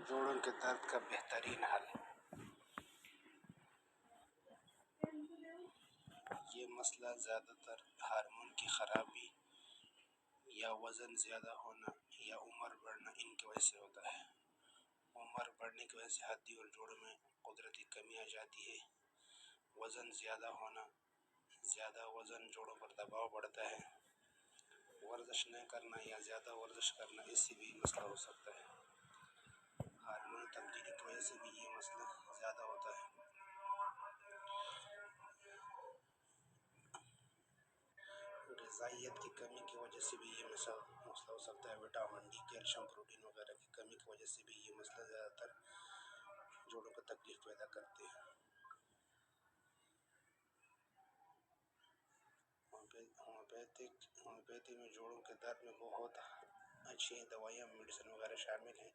جوڑوں کے درد کا بہترین حل۔ یہ مسئلہ زیادہ تر ہارمون کی خرابی یا وزن زیادہ ہونا یا عمر بڑھنا ان کی وجہ سے ہوتا ہے۔ عمر بڑھنے کی وجہ سے ہڈی اور جوڑوں میں قدرتی کمی آ جاتی ہے۔ وزن زیادہ ہونا، زیادہ وزن جوڑوں پر دباؤ بڑھتا ہے۔ ورزش نہ کرنا یا زیادہ ورزش کرنا، اس سے بھی مسئلہ ہو سکتا ہے۔ ہارمون تبدیلی کی وجہ سے بھی یہ مسئلہ زیادہ ہوتا ہے۔ غذائیت کی کمی کی وجہ سے بھی یہ مسئلہ ہو سکتا ہے۔ وٹامن ڈی، کیلشیم، پروٹین وغیرہ کی کمی کی وجہ سے بھی یہ مسئلہ زیادہ تر جوڑوں کو تکلیف پیدا کرتے ہیں۔ ہومیوپیتھی میں جوڑوں کے درد میں بہت اچھی دوائیاں، میڈیسن وغیرہ شامل ہیں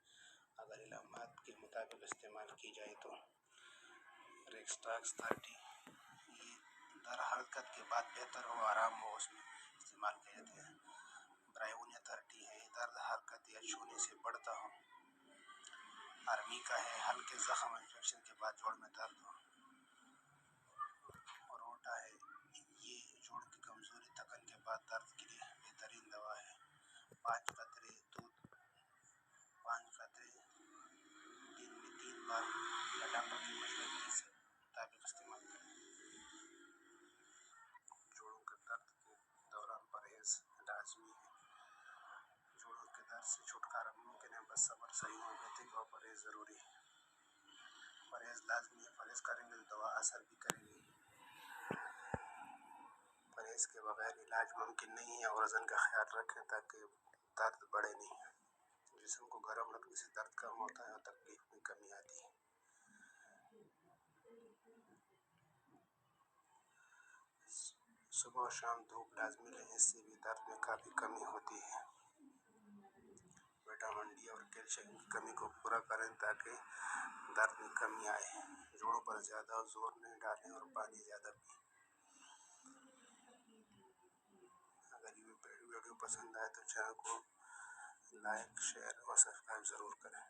اگر علامات کے مطابق استعمال کی جائے تو۔ ریکسٹاکس 30 یہ در حرکت کے بعد بہتر ہو، آرام ہو، اس میں استعمال کیا جاتے ہیں۔ برائیونیا 30 ہے، درد حرکت یا چھونے سے بڑھتا ہو۔ ارمیکا ہے، ہلکے زخم انفیکشن کے بعد جوڑ میں درد ہو۔ روٹا ہے، یہ جوڑ کی کمزوری، تکن کے بعد درد کے لیے بہترین دوا ہے۔ 5 قطرے دودھ، 5 قطرے دن میں 3 بار یا ڈاکٹر کی مشورے کے مطابق استعمال کریں۔ جوڑوں کے درد کے دوران پرہیز لازمی ہے۔ جوڑوں کے درد سے چھٹکارا ممکن ہے بس صبر، صحیح ہومیوپیتھک اور پرہیز ضروری ہے۔ پرہیز لازمی ہے، پرہیز کریں گے تو دوا اثر بھی کرے گی۔ پرہیز کے بغیر علاج ممکن نہیں ہے، اور وزن کا خیال رکھیں تاکہ درد بڑھے نہیں۔ جسم کو گرم رکھنے سے درد کم ہوتا ہے اور تکلیف میں کمی آتی ہے۔ صبح و شام دھوپ لازمی لیں، اس سے بھی درد میں کافی کمی ہوتی ہے۔ وٹامن ڈی اور کیلشیم کی کمی کو پورا کریں تاکہ درد میں کمی آئے۔ جوڑوں پر زیادہ زور نہیں ڈالیں اور پانی زیادہ پئیں۔ اگر یہ ویڈیو پسند آئے تو چینل کو لائک، شیئر اور سبسکرائب ضرور کریں۔